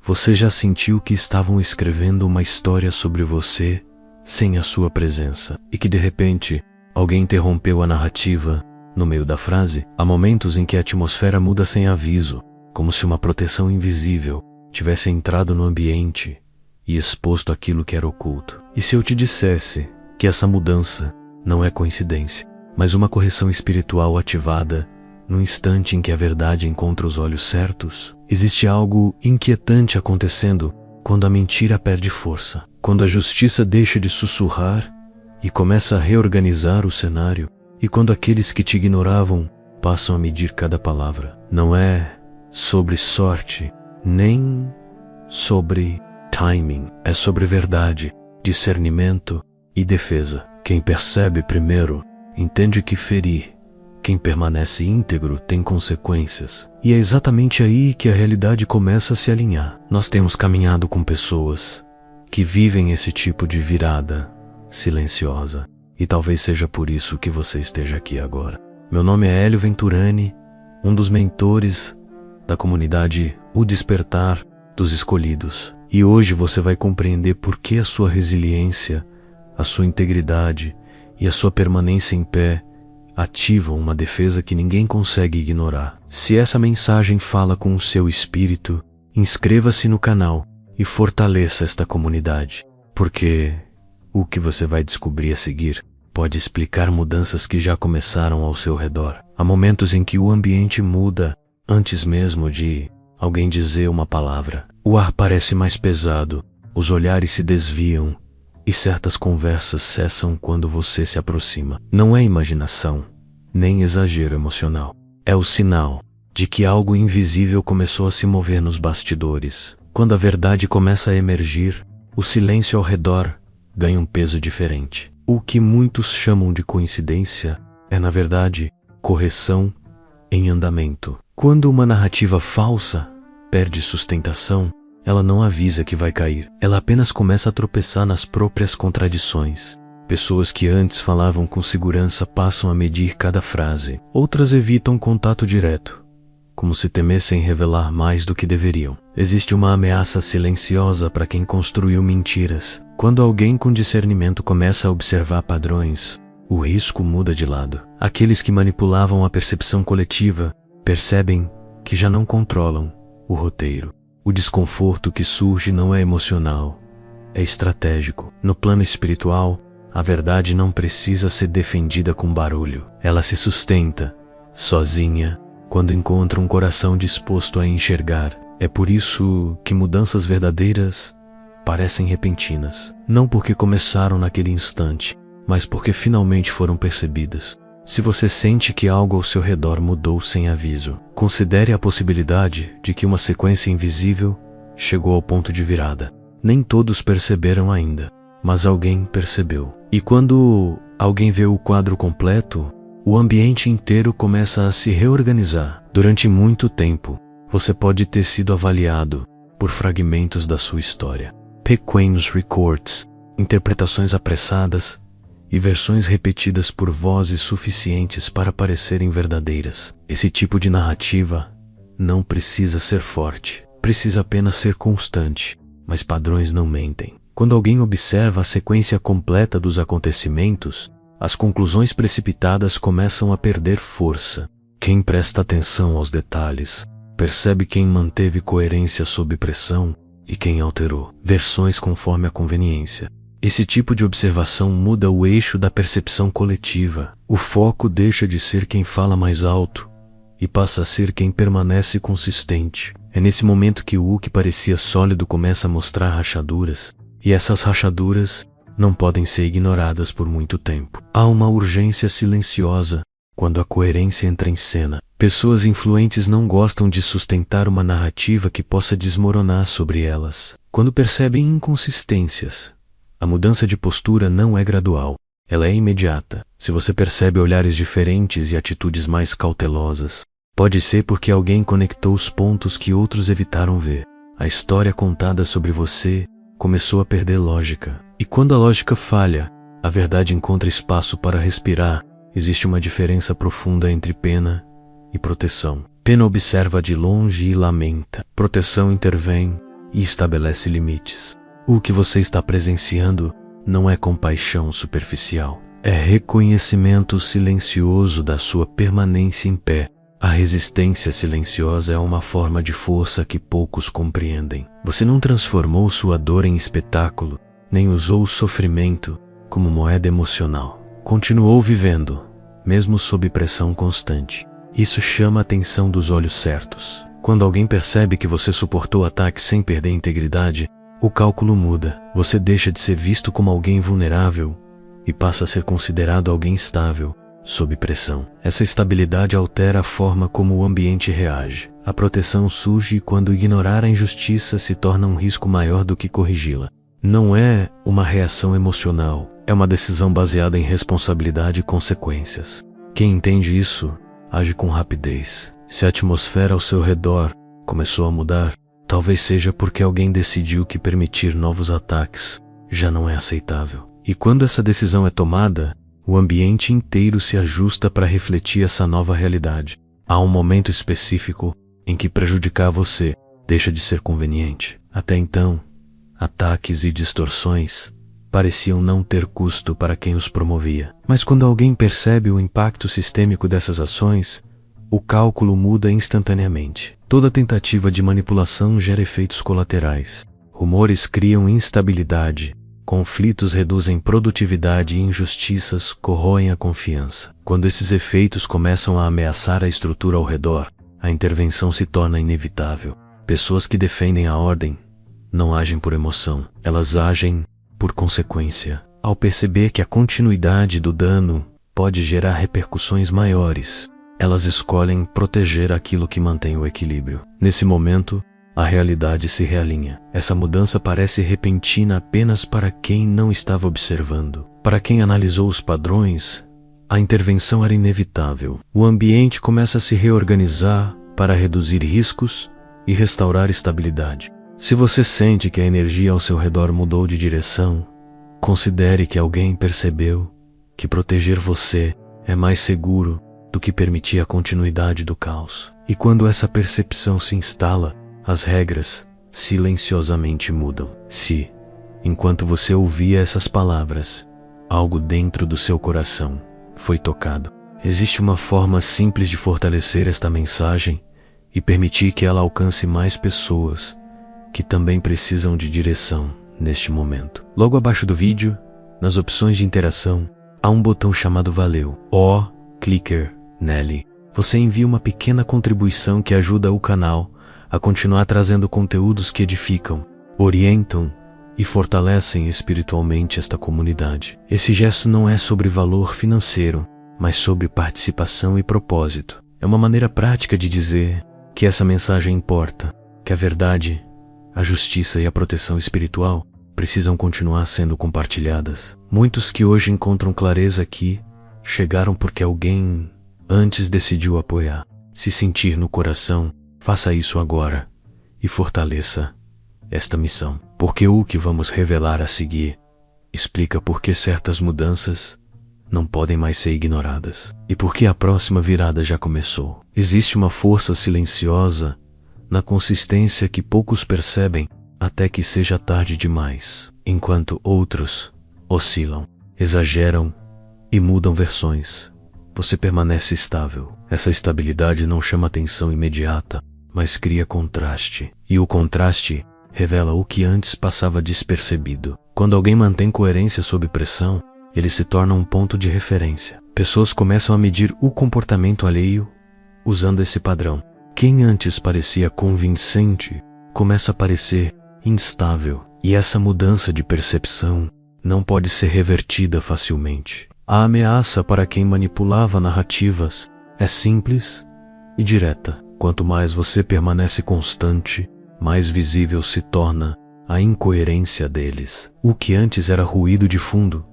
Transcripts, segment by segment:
Você já sentiu que estavam escrevendo uma história sobre você sem a sua presença e que de repente alguém interrompeu a narrativa no meio da frase? Há momentos em que a atmosfera muda sem aviso, como se uma proteção invisível tivesse entrado no ambiente e exposto aquilo que era oculto. E se eu te dissesse que essa mudança não é coincidência, mas uma correção espiritual ativada no instante em que a verdade encontra os olhos certos? Existe algo inquietante acontecendo quando a mentira perde força, quando a justiça deixa de sussurrar e começa a reorganizar o cenário, e quando aqueles que te ignoravam passam a medir cada palavra. Não é sobre sorte, nem sobre timing, é sobre verdade, discernimento e defesa. Quem percebe primeiro entende que ferir quem permanece íntegro tem consequências. E é exatamente aí que a realidade começa a se alinhar. Nós temos caminhado com pessoas que vivem esse tipo de virada silenciosa. E talvez seja por isso que você esteja aqui agora. Meu nome é Hélio Venturani, um dos mentores da comunidade O Despertar dos Escolhidos. E hoje você vai compreender por que a sua resiliência, a sua integridade e a sua permanência em pé ativam uma defesa que ninguém consegue ignorar. Se essa mensagem fala com o seu espírito, inscreva-se no canal e fortaleça esta comunidade, porque o que você vai descobrir a seguir pode explicar mudanças que já começaram ao seu redor. Há momentos em que o ambiente muda antes mesmo de alguém dizer uma palavra. O ar parece mais pesado, os olhares se desviam e certas conversas cessam quando você se aproxima. Não é imaginação, nem exagero emocional. É o sinal de que algo invisível começou a se mover nos bastidores. Quando a verdade começa a emergir, o silêncio ao redor ganha um peso diferente. O que muitos chamam de coincidência é, na verdade, correção em andamento. Quando uma narrativa falsa perde sustentação, ela não avisa que vai cair. Ela apenas começa a tropeçar nas próprias contradições. Pessoas que antes falavam com segurança passam a medir cada frase. Outras evitam contato direto, como se temessem revelar mais do que deveriam. Existe uma ameaça silenciosa para quem construiu mentiras. Quando alguém com discernimento começa a observar padrões, o risco muda de lado. Aqueles que manipulavam a percepção coletiva percebem que já não controlam o roteiro. O desconforto que surge não é emocional, é estratégico. No plano espiritual, a verdade não precisa ser defendida com barulho. Ela se sustenta, sozinha, quando encontra um coração disposto a enxergar. É por isso que mudanças verdadeiras parecem repentinas. Não porque começaram naquele instante, mas porque finalmente foram percebidas. Se você sente que algo ao seu redor mudou sem aviso, considere a possibilidade de que uma sequência invisível chegou ao ponto de virada. Nem todos perceberam ainda, mas alguém percebeu. E quando alguém vê o quadro completo, o ambiente inteiro começa a se reorganizar. Durante muito tempo, você pode ter sido avaliado por fragmentos da sua história. Pequenos recortes, interpretações apressadas e versões repetidas por vozes suficientes para parecerem verdadeiras. Esse tipo de narrativa não precisa ser forte, precisa apenas ser constante, mas padrões não mentem. Quando alguém observa a sequência completa dos acontecimentos, as conclusões precipitadas começam a perder força. Quem presta atenção aos detalhes percebe quem manteve coerência sob pressão e quem alterou versões conforme a conveniência. Esse tipo de observação muda o eixo da percepção coletiva. O foco deixa de ser quem fala mais alto e passa a ser quem permanece consistente. É nesse momento que o que parecia sólido começa a mostrar rachaduras, e essas rachaduras não podem ser ignoradas por muito tempo. Há uma urgência silenciosa quando a coerência entra em cena. Pessoas influentes não gostam de sustentar uma narrativa que possa desmoronar sobre elas. Quando percebem inconsistências, a mudança de postura não é gradual, ela é imediata. Se você percebe olhares diferentes e atitudes mais cautelosas, pode ser porque alguém conectou os pontos que outros evitaram ver. A história contada sobre você começou a perder lógica. E quando a lógica falha, a verdade encontra espaço para respirar. Existe uma diferença profunda entre pena e proteção. Pena observa de longe e lamenta. Proteção intervém e estabelece limites. O que você está presenciando não é compaixão superficial, é reconhecimento silencioso da sua permanência em pé. A resistência silenciosa é uma forma de força que poucos compreendem. Você não transformou sua dor em espetáculo, nem usou o sofrimento como moeda emocional. Continuou vivendo, mesmo sob pressão constante. Isso chama a atenção dos olhos certos. Quando alguém percebe que você suportou ataques sem perder a integridade, o cálculo muda. Você deixa de ser visto como alguém vulnerável e passa a ser considerado alguém estável, sob pressão. Essa estabilidade altera a forma como o ambiente reage. A proteção surge quando ignorar a injustiça se torna um risco maior do que corrigi-la. Não é uma reação emocional, é uma decisão baseada em responsabilidade e consequências. Quem entende isso, age com rapidez. Se a atmosfera ao seu redor começou a mudar, talvez seja porque alguém decidiu que permitir novos ataques já não é aceitável. E quando essa decisão é tomada, o ambiente inteiro se ajusta para refletir essa nova realidade. Há um momento específico em que prejudicar você deixa de ser conveniente. Até então, ataques e distorções pareciam não ter custo para quem os promovia. Mas quando alguém percebe o impacto sistêmico dessas ações, o cálculo muda instantaneamente. Toda tentativa de manipulação gera efeitos colaterais. Rumores criam instabilidade, conflitos reduzem produtividade e injustiças corroem a confiança. Quando esses efeitos começam a ameaçar a estrutura ao redor, a intervenção se torna inevitável. Pessoas que defendem a ordem não agem por emoção, elas agem por consequência. Ao perceber que a continuidade do dano pode gerar repercussões maiores, elas escolhem proteger aquilo que mantém o equilíbrio. Nesse momento, a realidade se realinha. Essa mudança parece repentina apenas para quem não estava observando. Para quem analisou os padrões, a intervenção era inevitável. O ambiente começa a se reorganizar para reduzir riscos e restaurar estabilidade. Se você sente que a energia ao seu redor mudou de direção, considere que alguém percebeu que proteger você é mais seguro do que permitir a continuidade do caos. E quando essa percepção se instala, as regras silenciosamente mudam. Se, enquanto você ouvia essas palavras, algo dentro do seu coração foi tocado, existe uma forma simples de fortalecer esta mensagem e permitir que ela alcance mais pessoas que também precisam de direção neste momento. Logo abaixo do vídeo, nas opções de interação, há um botão chamado Valeu. Clique nele. Você envia uma pequena contribuição que ajuda o canal a continuar trazendo conteúdos que edificam, orientam e fortalecem espiritualmente esta comunidade. Esse gesto não é sobre valor financeiro, mas sobre participação e propósito. É uma maneira prática de dizer que essa mensagem importa, que a verdade, a justiça e a proteção espiritual precisam continuar sendo compartilhadas. Muitos que hoje encontram clareza aqui chegaram porque alguém antes decidiu apoiar. Se sentir no coração, faça isso agora e fortaleça esta missão. Porque o que vamos revelar a seguir explica por que certas mudanças não podem mais ser ignoradas e por que a próxima virada já começou. Existe uma força silenciosa na consistência que poucos percebem até que seja tarde demais, enquanto outros oscilam, exageram e mudam versões. Você permanece estável. Essa estabilidade não chama atenção imediata, mas cria contraste. E o contraste revela o que antes passava despercebido. Quando alguém mantém coerência sob pressão, ele se torna um ponto de referência. Pessoas começam a medir o comportamento alheio usando esse padrão. Quem antes parecia convincente começa a parecer instável. E essa mudança de percepção não pode ser revertida facilmente. A ameaça para quem manipulava narrativas é simples e direta. Quanto mais você permanece constante, mais visível se torna a incoerência deles. O que antes era ruído de fundo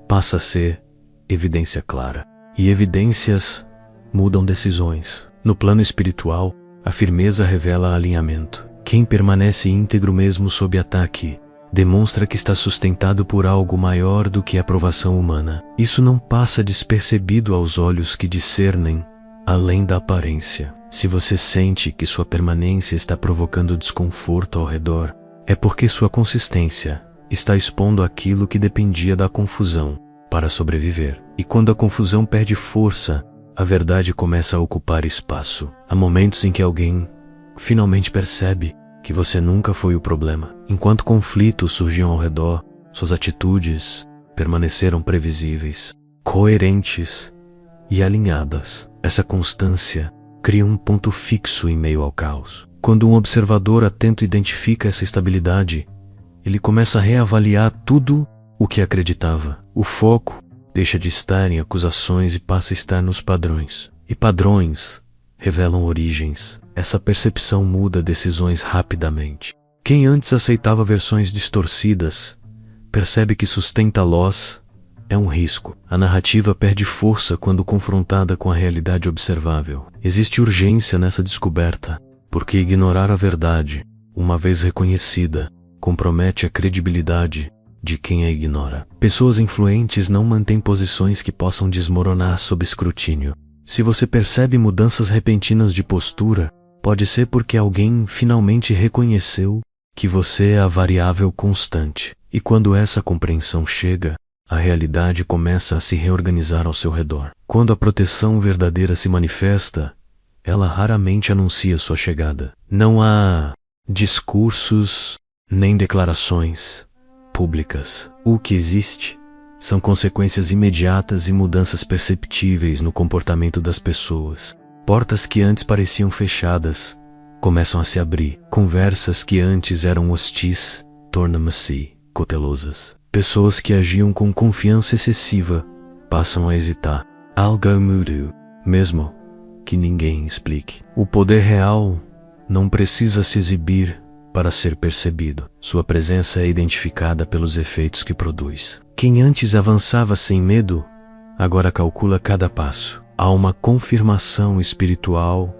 passa a ser evidência clara. E evidências mudam decisões. No plano espiritual, a firmeza revela alinhamento. Quem permanece íntegro mesmo sob ataque demonstra que está sustentado por algo maior do que a aprovação humana. Isso não passa despercebido aos olhos que discernem além da aparência. Se você sente que sua permanência está provocando desconforto ao redor, é porque sua consistência está expondo aquilo que dependia da confusão para sobreviver. E quando a confusão perde força, a verdade começa a ocupar espaço. Há momentos em que alguém finalmente percebe que você nunca foi o problema. Enquanto conflitos surgiam ao redor, suas atitudes permaneceram previsíveis, coerentes e alinhadas. Essa constância cria um ponto fixo em meio ao caos. Quando um observador atento identifica essa estabilidade, ele começa a reavaliar tudo o que acreditava. O foco deixa de estar em acusações e passa a estar nos padrões. E padrões revelam origens. Essa percepção muda decisões rapidamente. Quem antes aceitava versões distorcidas, percebe que sustenta-los é um risco. A narrativa perde força quando confrontada com a realidade observável. Existe urgência nessa descoberta, porque ignorar a verdade, uma vez reconhecida, compromete a credibilidade de quem a ignora. Pessoas influentes não mantêm posições que possam desmoronar sob escrutínio. Se você percebe mudanças repentinas de postura, pode ser porque alguém finalmente reconheceu que você é a variável constante. E quando essa compreensão chega, a realidade começa a se reorganizar ao seu redor. Quando a proteção verdadeira se manifesta, ela raramente anuncia sua chegada. Não há discursos nem declarações públicas. O que existe são consequências imediatas e mudanças perceptíveis no comportamento das pessoas. Portas que antes pareciam fechadas começam a se abrir. Conversas que antes eram hostis tornam-se cautelosas. Pessoas que agiam com confiança excessiva passam a hesitar. Algo muda, mesmo que ninguém explique. O poder real não precisa se exibir para ser percebido. Sua presença é identificada pelos efeitos que produz. Quem antes avançava sem medo, agora calcula cada passo. Há uma confirmação espiritual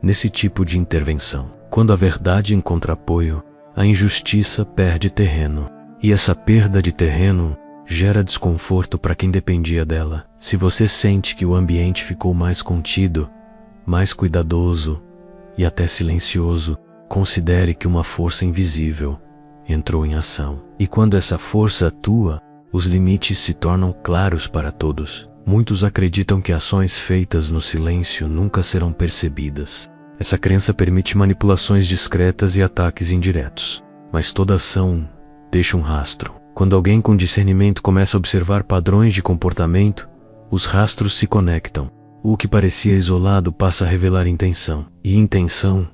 nesse tipo de intervenção. Quando a verdade encontra apoio, a injustiça perde terreno. E essa perda de terreno gera desconforto para quem dependia dela. Se você sente que o ambiente ficou mais contido, mais cuidadoso e até silencioso, considere que uma força invisível entrou em ação. E quando essa força atua, os limites se tornam claros para todos. Muitos acreditam que ações feitas no silêncio nunca serão percebidas. Essa crença permite manipulações discretas e ataques indiretos. Mas toda ação deixa um rastro. Quando alguém com discernimento começa a observar padrões de comportamento, os rastros se conectam. O que parecia isolado passa a revelar intenção. E intenção,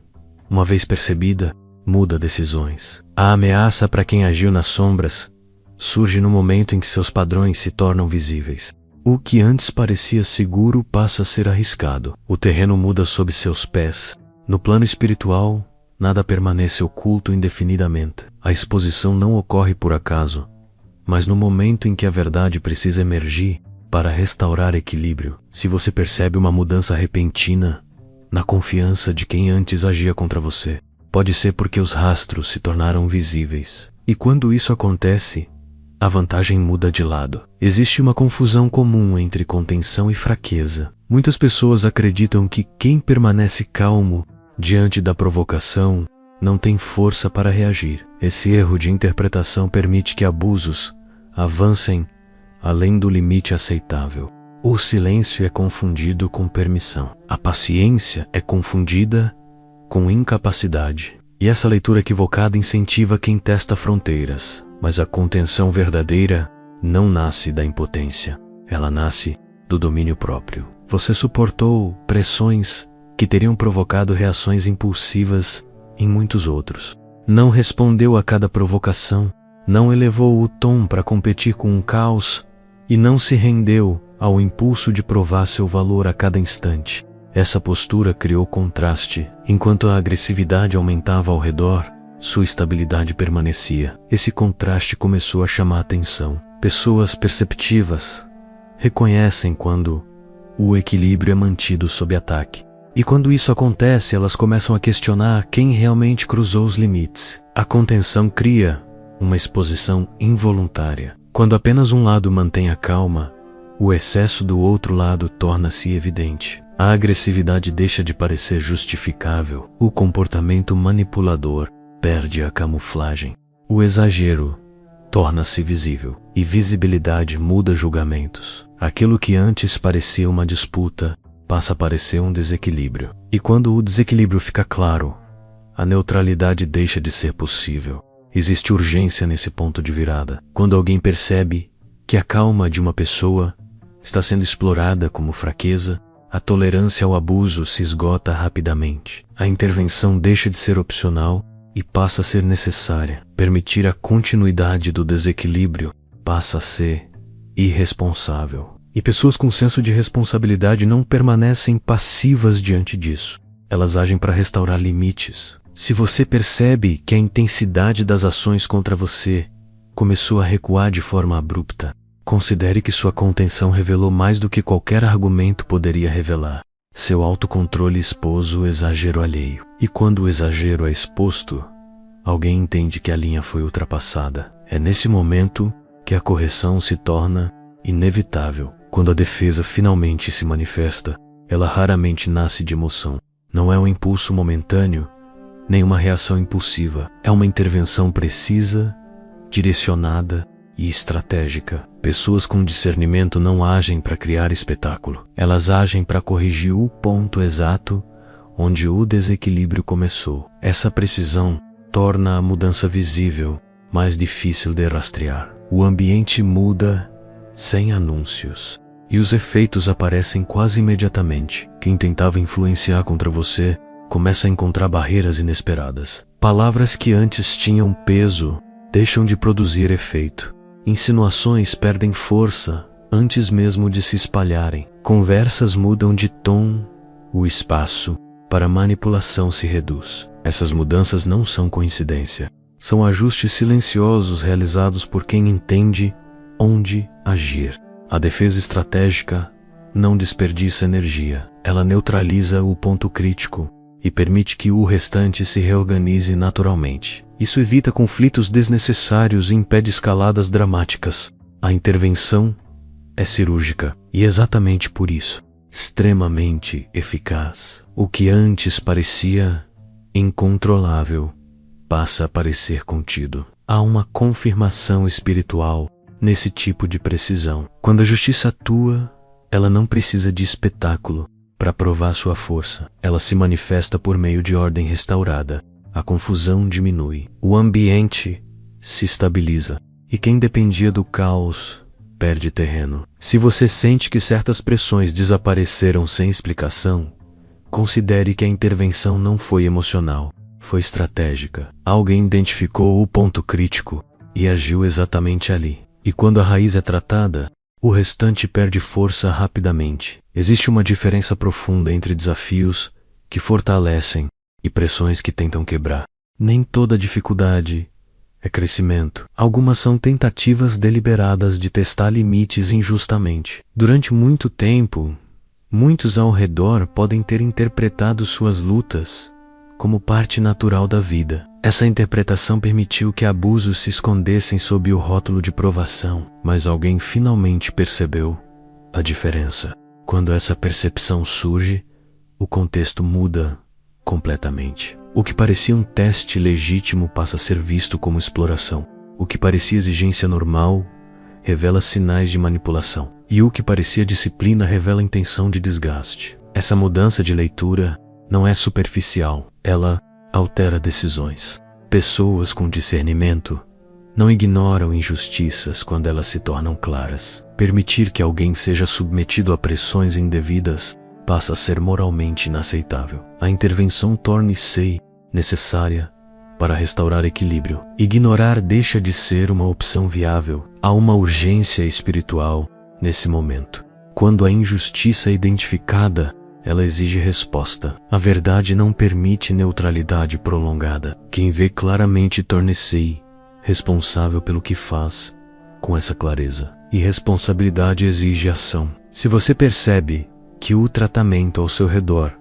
uma vez percebida, muda decisões. A ameaça para quem agiu nas sombras surge no momento em que seus padrões se tornam visíveis. O que antes parecia seguro passa a ser arriscado. O terreno muda sob seus pés. No plano espiritual, nada permanece oculto indefinidamente. A exposição não ocorre por acaso, mas no momento em que a verdade precisa emergir para restaurar equilíbrio. Se você percebe uma mudança repentina na confiança de quem antes agia contra você, pode ser porque os rastros se tornaram visíveis. E quando isso acontece, a vantagem muda de lado. Existe uma confusão comum entre contenção e fraqueza. Muitas pessoas acreditam que quem permanece calmo diante da provocação não tem força para reagir. Esse erro de interpretação permite que abusos avancem além do limite aceitável. O silêncio é confundido com permissão. A paciência é confundida com incapacidade. E essa leitura equivocada incentiva quem testa fronteiras. Mas a contenção verdadeira não nasce da impotência. Ela nasce do domínio próprio. Você suportou pressões que teriam provocado reações impulsivas em muitos outros. Não respondeu a cada provocação, não elevou o tom para competir com um caos e não se rendeu ao impulso de provar seu valor a cada instante. Essa postura criou contraste. Enquanto a agressividade aumentava ao redor, sua estabilidade permanecia. Esse contraste começou a chamar atenção. Pessoas perceptivas reconhecem quando o equilíbrio é mantido sob ataque. E quando isso acontece, elas começam a questionar quem realmente cruzou os limites. A contenção cria uma exposição involuntária. Quando apenas um lado mantém a calma, o excesso do outro lado torna-se evidente. A agressividade deixa de parecer justificável. O comportamento manipulador perde a camuflagem. O exagero torna-se visível, e visibilidade muda julgamentos. Aquilo que antes parecia uma disputa passa a parecer um desequilíbrio. E quando o desequilíbrio fica claro, a neutralidade deixa de ser possível. Existe urgência nesse ponto de virada. Quando alguém percebe que a calma de uma pessoa está sendo explorada como fraqueza, a tolerância ao abuso se esgota rapidamente. A intervenção deixa de ser opcional e passa a ser necessária. Permitir a continuidade do desequilíbrio passa a ser irresponsável. E pessoas com senso de responsabilidade não permanecem passivas diante disso. Elas agem para restaurar limites. Se você percebe que a intensidade das ações contra você começou a recuar de forma abrupta, considere que sua contenção revelou mais do que qualquer argumento poderia revelar. Seu autocontrole expôs o exagero alheio. E quando o exagero é exposto, alguém entende que a linha foi ultrapassada. É nesse momento que a correção se torna inevitável. Quando a defesa finalmente se manifesta, ela raramente nasce de emoção. Não é um impulso momentâneo, nem uma reação impulsiva. É uma intervenção precisa, direcionada e estratégica. Pessoas com discernimento não agem para criar espetáculo. Elas agem para corrigir o ponto exato onde o desequilíbrio começou. Essa precisão torna a mudança visível, mais difícil de rastrear. O ambiente muda sem anúncios, e os efeitos aparecem quase imediatamente. Quem tentava influenciar contra você começa a encontrar barreiras inesperadas. Palavras que antes tinham peso deixam de produzir efeito. Insinuações perdem força antes mesmo de se espalharem. Conversas mudam de tom, o espaço para manipulação se reduz. Essas mudanças não são coincidência. São ajustes silenciosos realizados por quem entende onde agir. A defesa estratégica não desperdiça energia. Ela neutraliza o ponto crítico e permite que o restante se reorganize naturalmente. Isso evita conflitos desnecessários e impede escaladas dramáticas. A intervenção é cirúrgica e exatamente por isso, extremamente eficaz. O que antes parecia incontrolável passa a parecer contido. Há uma confirmação espiritual nesse tipo de precisão. Quando a justiça atua, ela não precisa de espetáculo para provar sua força. Ela se manifesta por meio de ordem restaurada. A confusão diminui. O ambiente se estabiliza. E quem dependia do caos perde terreno. Se você sente que certas pressões desapareceram sem explicação, considere que a intervenção não foi emocional, foi estratégica. Alguém identificou o ponto crítico e agiu exatamente ali. E quando a raiz é tratada, o restante perde força rapidamente. Existe uma diferença profunda entre desafios que fortalecem e pressões que tentam quebrar. Nem toda dificuldade é crescimento. Algumas são tentativas deliberadas de testar limites injustamente. Durante muito tempo, muitos ao redor podem ter interpretado suas lutas como parte natural da vida. Essa interpretação permitiu que abusos se escondessem sob o rótulo de provação, mas alguém finalmente percebeu a diferença. Quando essa percepção surge, o contexto muda completamente. O que parecia um teste legítimo passa a ser visto como exploração. O que parecia exigência normal revela sinais de manipulação. E o que parecia disciplina revela intenção de desgaste. Essa mudança de leitura não é superficial, ela altera decisões. Pessoas com discernimento não ignoram injustiças quando elas se tornam claras. Permitir que alguém seja submetido a pressões indevidas passa a ser moralmente inaceitável. A intervenção torna-se necessária para restaurar equilíbrio. Ignorar deixa de ser uma opção viável. Há uma urgência espiritual nesse momento. Quando a injustiça é identificada, ela exige resposta. A verdade não permite neutralidade prolongada. Quem vê claramente torna-se responsável pelo que faz com essa clareza. E responsabilidade exige ação. Se você percebe que o tratamento ao seu redor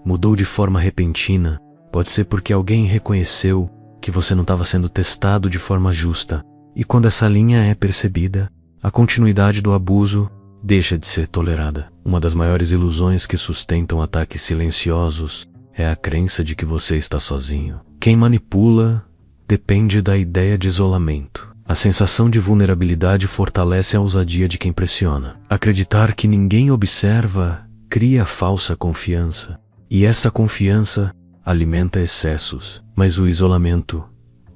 mudou de forma repentina, pode ser porque alguém reconheceu que você não estava sendo testado de forma justa. E quando essa linha é percebida, a continuidade do abuso deixa de ser tolerada. Uma das maiores ilusões que sustentam ataques silenciosos é a crença de que você está sozinho. Quem manipula depende da ideia de isolamento. A sensação de vulnerabilidade fortalece a ousadia de quem pressiona. Acreditar que ninguém observa cria falsa confiança. E essa confiança alimenta excessos. Mas o isolamento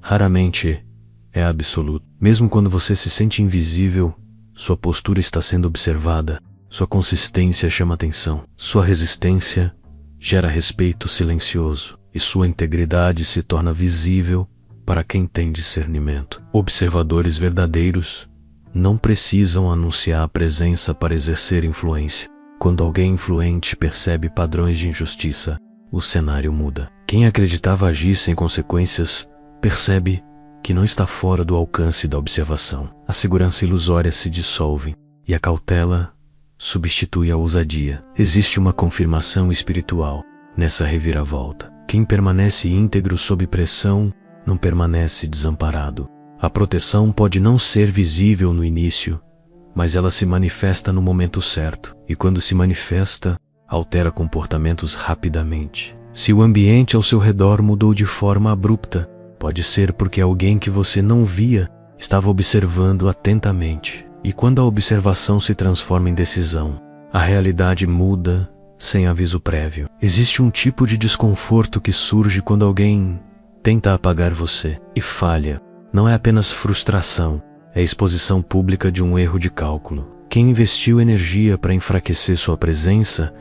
raramente é absoluto. Mesmo quando você se sente invisível, sua postura está sendo observada. Sua consistência chama atenção. Sua resistência gera respeito silencioso. E sua integridade se torna visível para quem tem discernimento. Observadores verdadeiros não precisam anunciar a presença para exercer influência. Quando alguém influente percebe padrões de injustiça, o cenário muda. Quem acreditava agir sem consequências percebe que não está fora do alcance da observação. A segurança ilusória se dissolve e a cautela substitui a ousadia. Existe uma confirmação espiritual nessa reviravolta. Quem permanece íntegro sob pressão não permanece desamparado. A proteção pode não ser visível no início, mas ela se manifesta no momento certo. E quando se manifesta, altera comportamentos rapidamente. Se o ambiente ao seu redor mudou de forma abrupta, pode ser porque alguém que você não via estava observando atentamente. E quando a observação se transforma em decisão, a realidade muda sem aviso prévio. Existe um tipo de desconforto que surge quando alguém tenta apagar você e falha. Não é apenas frustração, é exposição pública de um erro de cálculo. Quem investiu energia para enfraquecer sua presença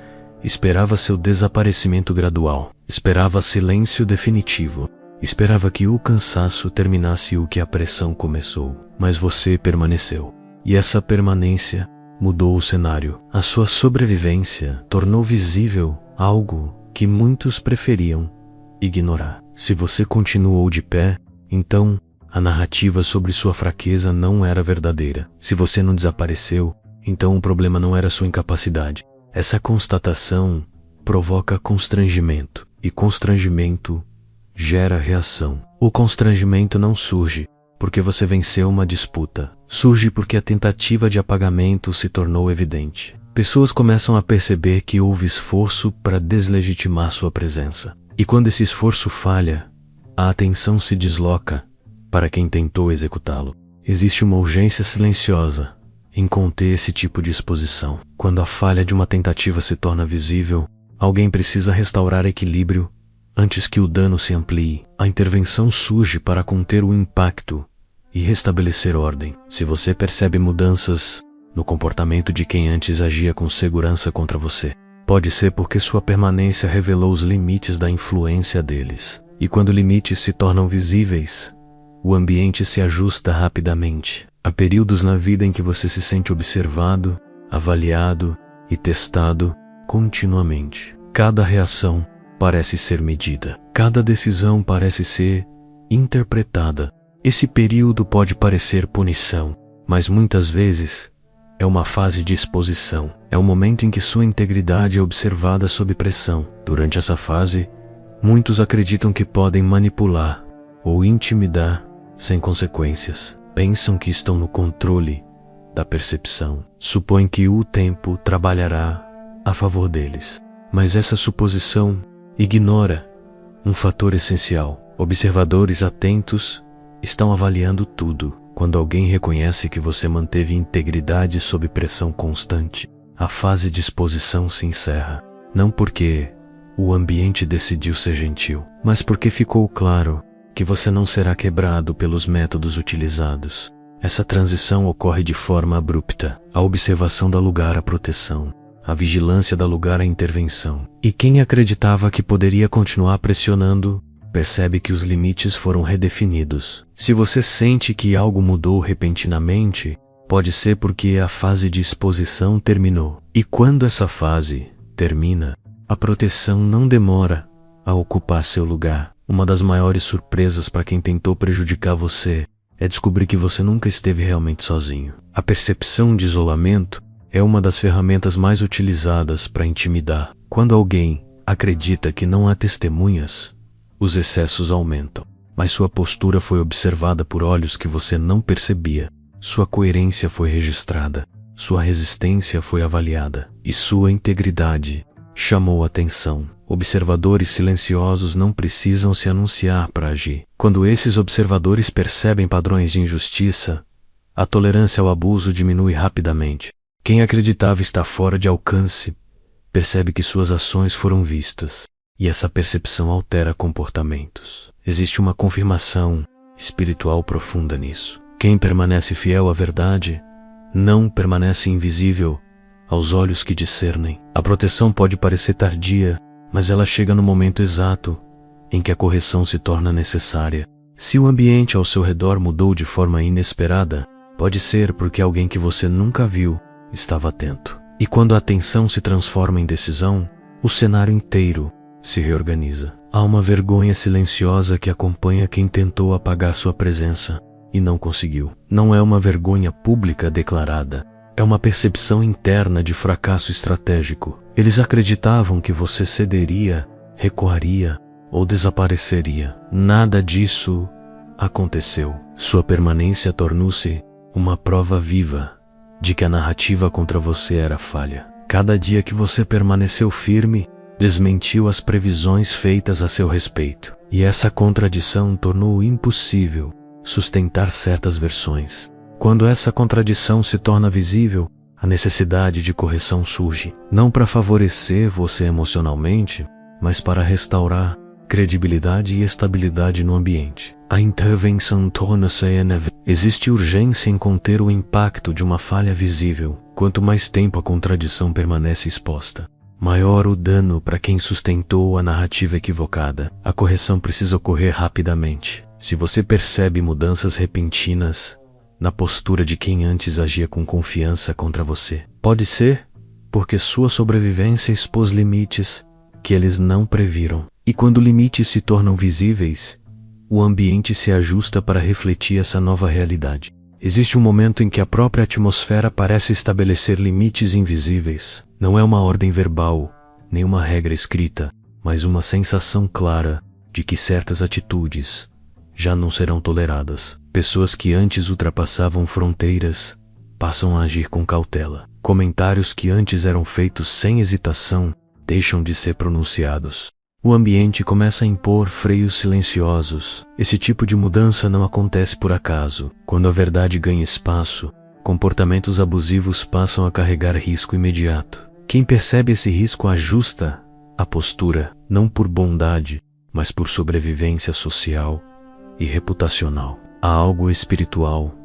esperava seu desaparecimento gradual, esperava silêncio definitivo, esperava que o cansaço terminasse o que a pressão começou. Mas você permaneceu. E essa permanência mudou o cenário. A sua sobrevivência tornou visível algo que muitos preferiam ignorar. Se você continuou de pé, então a narrativa sobre sua fraqueza não era verdadeira. Se você não desapareceu, então o problema não era sua incapacidade. Essa constatação provoca constrangimento, e constrangimento gera reação. O constrangimento não surge porque você venceu uma disputa. Surge porque a tentativa de apagamento se tornou evidente. Pessoas começam a perceber que houve esforço para deslegitimar sua presença. E quando esse esforço falha, a atenção se desloca para quem tentou executá-lo. Existe uma urgência silenciosa em conter esse tipo de exposição. Quando a falha de uma tentativa se torna visível, alguém precisa restaurar equilíbrio antes que o dano se amplie. A intervenção surge para conter o impacto e restabelecer ordem. Se você percebe mudanças no comportamento de quem antes agia com segurança contra você, pode ser porque sua permanência revelou os limites da influência deles. E quando limites se tornam visíveis, o ambiente se ajusta rapidamente. Há períodos na vida em que você se sente observado, avaliado e testado continuamente. Cada reação parece ser medida. Cada decisão parece ser interpretada. Esse período pode parecer punição, mas muitas vezes é uma fase de exposição. É o momento em que sua integridade é observada sob pressão. Durante essa fase, muitos acreditam que podem manipular ou intimidar sem consequências. Pensam que estão no controle da percepção. Supõem que o tempo trabalhará a favor deles. Mas essa suposição ignora um fator essencial. Observadores atentos estão avaliando tudo. Quando alguém reconhece que você manteve integridade sob pressão constante, a fase de exposição se encerra. Não porque o ambiente decidiu ser gentil, mas porque ficou claro que você não será quebrado pelos métodos utilizados. Essa transição ocorre de forma abrupta. A observação dá lugar à proteção. A vigilância dá lugar à intervenção. E quem acreditava que poderia continuar pressionando, percebe que os limites foram redefinidos. Se você sente que algo mudou repentinamente, pode ser porque a fase de exposição terminou. E quando essa fase termina, a proteção não demora a ocupar seu lugar. Uma das maiores surpresas para quem tentou prejudicar você é descobrir que você nunca esteve realmente sozinho. A percepção de isolamento é uma das ferramentas mais utilizadas para intimidar. Quando alguém acredita que não há testemunhas, os excessos aumentam. Mas sua postura foi observada por olhos que você não percebia. Sua coerência foi registrada. Sua resistência foi avaliada. E sua integridade chamou atenção. Observadores silenciosos não precisam se anunciar para agir. Quando esses observadores percebem padrões de injustiça, a tolerância ao abuso diminui rapidamente. Quem acreditava estar fora de alcance percebe que suas ações foram vistas, e essa percepção altera comportamentos. Existe uma confirmação espiritual profunda nisso. Quem permanece fiel à verdade não permanece invisível aos olhos que discernem. A proteção pode parecer tardia, mas ela chega no momento exato em que a correção se torna necessária. Se o ambiente ao seu redor mudou de forma inesperada, pode ser porque alguém que você nunca viu estava atento. E quando a atenção se transforma em decisão, o cenário inteiro se reorganiza. Há uma vergonha silenciosa que acompanha quem tentou apagar sua presença e não conseguiu. Não é uma vergonha pública declarada, é uma percepção interna de fracasso estratégico. Eles acreditavam que você cederia, recuaria ou desapareceria. Nada disso aconteceu. Sua permanência tornou-se uma prova viva de que a narrativa contra você era falha. Cada dia que você permaneceu firme, desmentiu as previsões feitas a seu respeito. E essa contradição tornou impossível sustentar certas versões. Quando essa contradição se torna visível, a necessidade de correção surge, não para favorecer você emocionalmente, mas para restaurar credibilidade e estabilidade no ambiente. A intervenção torna-se inevitável. Existe urgência em conter o impacto de uma falha visível. Quanto mais tempo a contradição permanece exposta, maior o dano para quem sustentou a narrativa equivocada. A correção precisa ocorrer rapidamente. Se você percebe mudanças repentinas na postura de quem antes agia com confiança contra você, pode ser porque sua sobrevivência expôs limites que eles não previram. E quando limites se tornam visíveis, o ambiente se ajusta para refletir essa nova realidade. Existe um momento em que a própria atmosfera parece estabelecer limites invisíveis. Não é uma ordem verbal, nem uma regra escrita, mas uma sensação clara de que certas atitudes já não serão toleradas. Pessoas que antes ultrapassavam fronteiras passam a agir com cautela. Comentários que antes eram feitos sem hesitação deixam de ser pronunciados. O ambiente começa a impor freios silenciosos. Esse tipo de mudança não acontece por acaso. Quando a verdade ganha espaço, comportamentos abusivos passam a carregar risco imediato. Quem percebe esse risco ajusta a postura, não por bondade, mas por sobrevivência social e reputacional. Há algo espiritual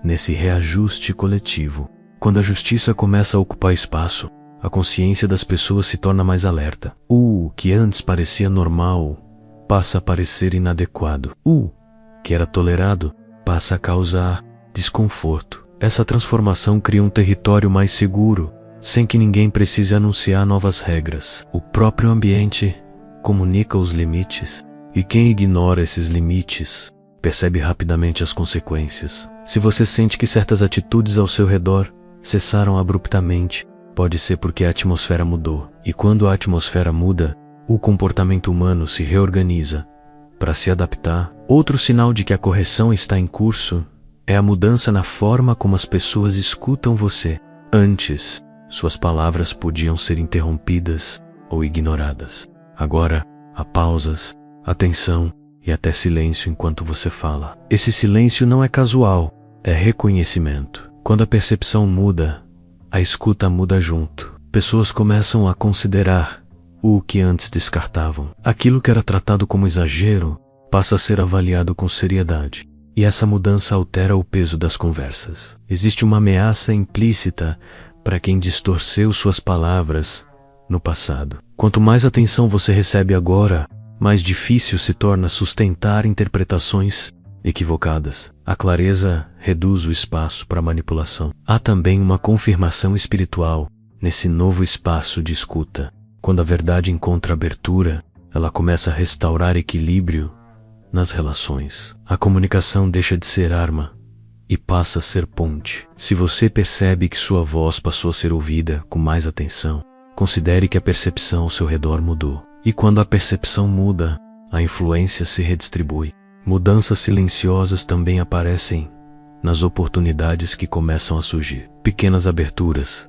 nesse reajuste coletivo. Quando a justiça começa a ocupar espaço, a consciência das pessoas se torna mais alerta. O que antes parecia normal passa a parecer inadequado. O que era tolerado passa a causar desconforto. Essa transformação cria um território mais seguro, sem que ninguém precise anunciar novas regras. O próprio ambiente comunica os limites, e quem ignora esses limites percebe rapidamente as consequências. Se você sente que certas atitudes ao seu redor cessaram abruptamente, pode ser porque a atmosfera mudou. E quando a atmosfera muda, o comportamento humano se reorganiza para se adaptar. Outro sinal de que a correção está em curso é a mudança na forma como as pessoas escutam você. Antes, suas palavras podiam ser interrompidas ou ignoradas. Agora, há pausas, atenção e até silêncio enquanto você fala. Esse silêncio não é casual, é reconhecimento. Quando a percepção muda, a escuta muda junto. Pessoas começam a considerar o que antes descartavam. Aquilo que era tratado como exagero passa a ser avaliado com seriedade. E essa mudança altera o peso das conversas. Existe uma ameaça implícita para quem distorceu suas palavras no passado. Quanto mais atenção você recebe agora, mais difícil se torna sustentar interpretações equivocadas. A clareza reduz o espaço para manipulação. Há também uma confirmação espiritual nesse novo espaço de escuta. Quando a verdade encontra abertura, ela começa a restaurar equilíbrio nas relações. A comunicação deixa de ser arma e passa a ser ponte. Se você percebe que sua voz passou a ser ouvida com mais atenção, considere que a percepção ao seu redor mudou. E quando a percepção muda, a influência se redistribui. Mudanças silenciosas também aparecem nas oportunidades que começam a surgir. Pequenas aberturas,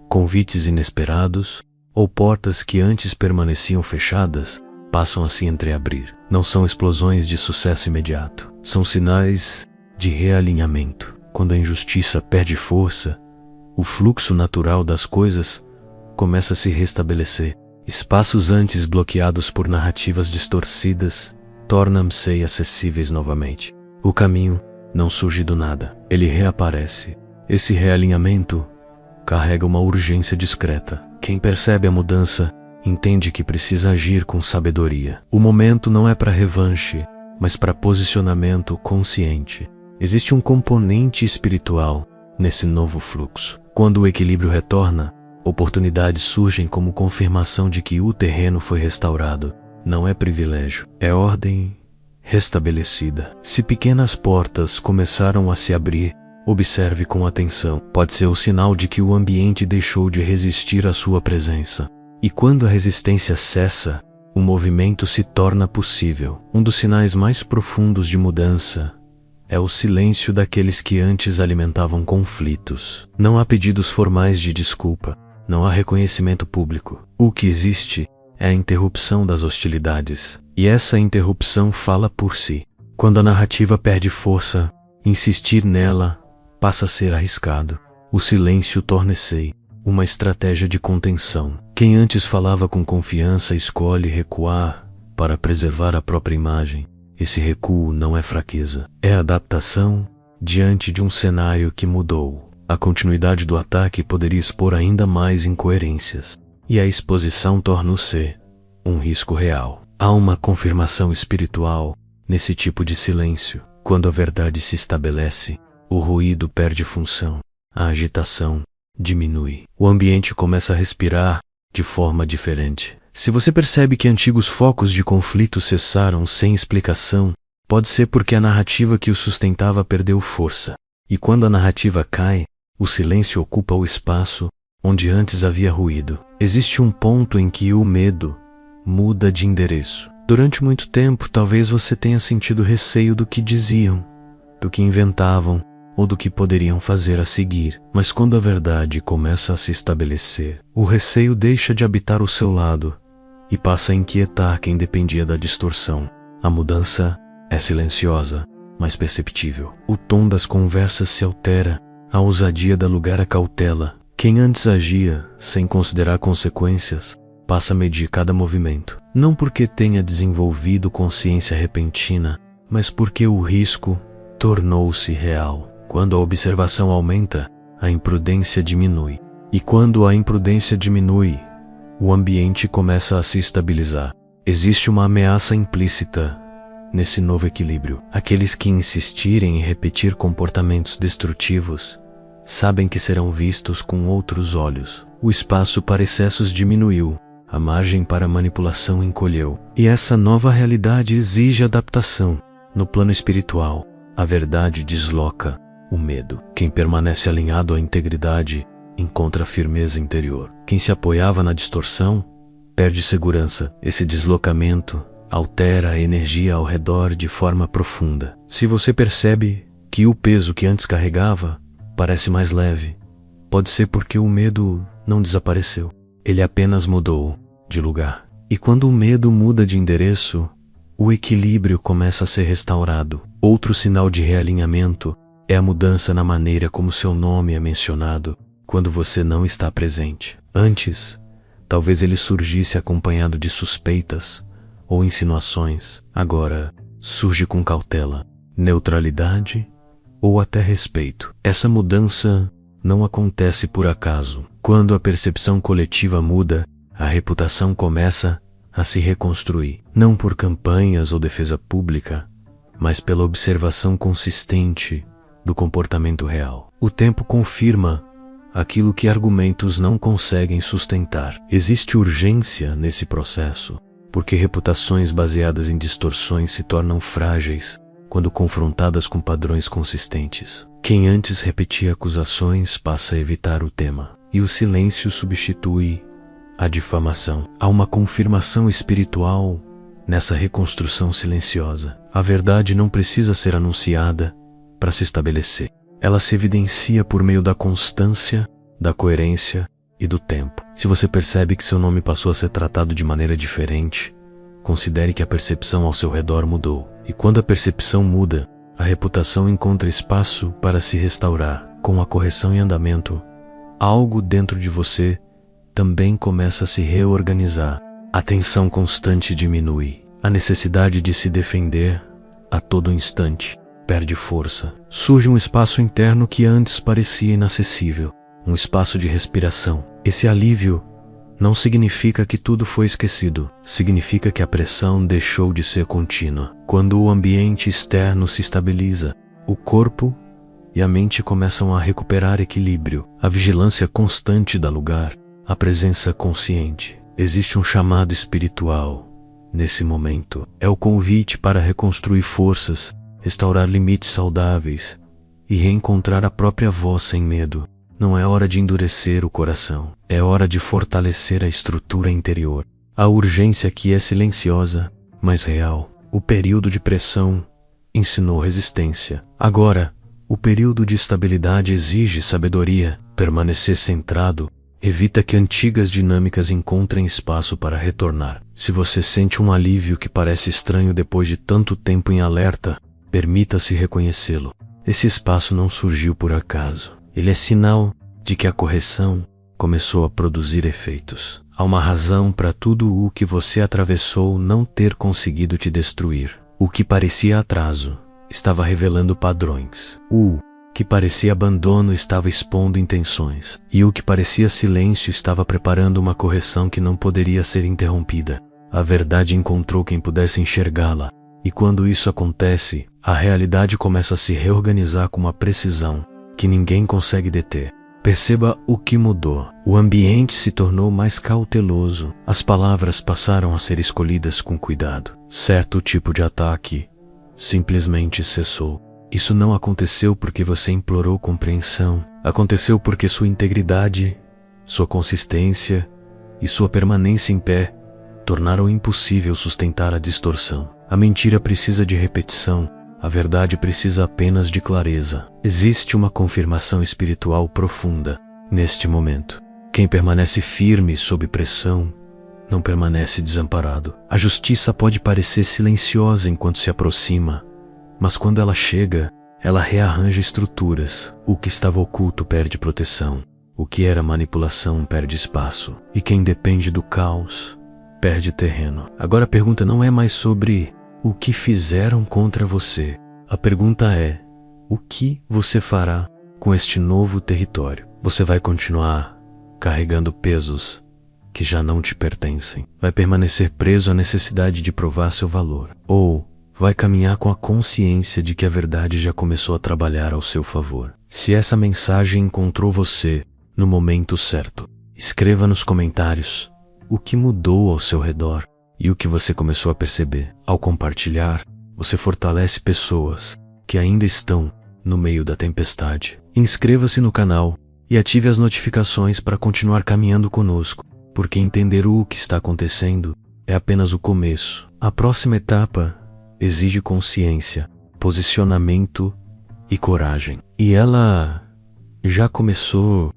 convites inesperados ou portas que antes permaneciam fechadas passam a se entreabrir. Não são explosões de sucesso imediato, são sinais de realinhamento. Quando a injustiça perde força, o fluxo natural das coisas começa a se restabelecer. Espaços antes bloqueados por narrativas distorcidas tornam-se acessíveis novamente. O caminho não surge do nada, ele reaparece. Esse realinhamento carrega uma urgência discreta. Quem percebe a mudança entende que precisa agir com sabedoria. O momento não é para revanche, mas para posicionamento consciente. Existe um componente espiritual nesse novo fluxo. Quando o equilíbrio retorna, oportunidades surgem como confirmação de que o terreno foi restaurado. Não é privilégio, é ordem restabelecida. Se pequenas portas começaram a se abrir, observe com atenção. Pode ser o sinal de que o ambiente deixou de resistir à sua presença. E quando a resistência cessa, o movimento se torna possível. Um dos sinais mais profundos de mudança é o silêncio daqueles que antes alimentavam conflitos. Não há pedidos formais de desculpa, não há reconhecimento público. O que existe é a interrupção das hostilidades. E essa interrupção fala por si. Quando a narrativa perde força, insistir nela passa a ser arriscado. O silêncio torna-se uma estratégia de contenção. Quem antes falava com confiança escolhe recuar para preservar a própria imagem. Esse recuo não é fraqueza, é adaptação diante de um cenário que mudou. A continuidade do ataque poderia expor ainda mais incoerências, e a exposição torna-se um risco real. Há uma confirmação espiritual nesse tipo de silêncio. Quando a verdade se estabelece, o ruído perde função, a agitação diminui. O ambiente começa a respirar de forma diferente. Se você percebe que antigos focos de conflito cessaram sem explicação, pode ser porque a narrativa que o sustentava perdeu força. E quando a narrativa cai, o silêncio ocupa o espaço onde antes havia ruído. Existe um ponto em que o medo muda de endereço. Durante muito tempo, talvez você tenha sentido receio do que diziam, do que inventavam ou do que poderiam fazer a seguir. Mas quando a verdade começa a se estabelecer, o receio deixa de habitar o seu lado e passa a inquietar quem dependia da distorção. A mudança é silenciosa, mas perceptível. O tom das conversas se altera, a ousadia dá lugar à cautela. Quem antes agia sem considerar consequências, passa a medir cada movimento. Não porque tenha desenvolvido consciência repentina, mas porque o risco tornou-se real. Quando a observação aumenta, a imprudência diminui. E quando a imprudência diminui, o ambiente começa a se estabilizar. Existe uma ameaça implícita nesse novo equilíbrio. Aqueles que insistirem em repetir comportamentos destrutivos sabem que serão vistos com outros olhos. O espaço para excessos diminuiu, a margem para manipulação encolheu. E essa nova realidade exige adaptação. No plano espiritual, a verdade desloca o medo. Quem permanece alinhado à integridade encontra firmeza interior. Quem se apoiava na distorção perde segurança. Esse deslocamento altera a energia ao redor de forma profunda. Se você percebe que o peso que antes carregava parece mais leve, pode ser porque o medo não desapareceu. Ele apenas mudou de lugar. E quando o medo muda de endereço, o equilíbrio começa a ser restaurado. Outro sinal de realinhamento é a mudança na maneira como seu nome é mencionado quando você não está presente. Antes, talvez ele surgisse acompanhado de suspeitas ou insinuações. Agora, surge com cautela, neutralidade ou até respeito. Essa mudança não acontece por acaso. Quando a percepção coletiva muda, a reputação começa a se reconstruir. Não por campanhas ou defesa pública, mas pela observação consistente do comportamento real. O tempo confirma aquilo que argumentos não conseguem sustentar. Existe urgência nesse processo, porque reputações baseadas em distorções se tornam frágeis quando confrontadas com padrões consistentes. Quem antes repetia acusações passa a evitar o tema, e o silêncio substitui a difamação. Há uma confirmação espiritual nessa reconstrução silenciosa. A verdade não precisa ser anunciada para se estabelecer. Ela se evidencia por meio da constância, da coerência e do tempo. Se você percebe que seu nome passou a ser tratado de maneira diferente, considere que a percepção ao seu redor mudou. E quando a percepção muda, a reputação encontra espaço para se restaurar. Com a correção em andamento, algo dentro de você também começa a se reorganizar. A tensão constante diminui. A necessidade de se defender a todo instante perde força. Surge um espaço interno que antes parecia inacessível. Um espaço de respiração. Esse alívio não significa que tudo foi esquecido. Significa que a pressão deixou de ser contínua. Quando o ambiente externo se estabiliza, o corpo e a mente começam a recuperar equilíbrio. A vigilância constante dá lugar à presença consciente. Existe um chamado espiritual nesse momento. É o convite para reconstruir forças, restaurar limites saudáveis e reencontrar a própria voz sem medo. Não é hora de endurecer o coração. É hora de fortalecer a estrutura interior. A urgência que é silenciosa, mas real. O período de pressão ensinou resistência. Agora, o período de estabilidade exige sabedoria. Permanecer centrado evita que antigas dinâmicas encontrem espaço para retornar. Se você sente um alívio que parece estranho depois de tanto tempo em alerta, permita-se reconhecê-lo. Esse espaço não surgiu por acaso. Ele é sinal de que a correção começou a produzir efeitos. Há uma razão para tudo o que você atravessou não ter conseguido te destruir. O que parecia atraso estava revelando padrões. O que parecia abandono estava expondo intenções. E o que parecia silêncio estava preparando uma correção que não poderia ser interrompida. A verdade encontrou quem pudesse enxergá-la. E quando isso acontece, a realidade começa a se reorganizar com uma precisão que ninguém consegue deter. Perceba o que mudou. O ambiente se tornou mais cauteloso. As palavras passaram a ser escolhidas com cuidado. Certo tipo de ataque simplesmente cessou. Isso não aconteceu porque você implorou compreensão. Aconteceu porque sua integridade, sua consistência e sua permanência em pé tornaram impossível sustentar a distorção. A mentira precisa de repetição. A verdade precisa apenas de clareza. Existe uma confirmação espiritual profunda neste momento. Quem permanece firme sob pressão não permanece desamparado. A justiça pode parecer silenciosa enquanto se aproxima, mas quando ela chega, ela rearranja estruturas. O que estava oculto perde proteção. O que era manipulação perde espaço. E quem depende do caos perde terreno. Agora a pergunta não é mais sobre o que fizeram contra você. A pergunta é: o que você fará com este novo território? Você vai continuar carregando pesos que já não te pertencem? Vai permanecer preso à necessidade de provar seu valor? Ou vai caminhar com a consciência de que a verdade já começou a trabalhar ao seu favor? Se essa mensagem encontrou você no momento certo, escreva nos comentários o que mudou ao seu redor e o que você começou a perceber. Ao compartilhar, você fortalece pessoas que ainda estão no meio da tempestade. Inscreva-se no canal e ative as notificações para continuar caminhando conosco, porque entender o que está acontecendo é apenas o começo. A próxima etapa exige consciência, posicionamento e coragem. E ela já começou.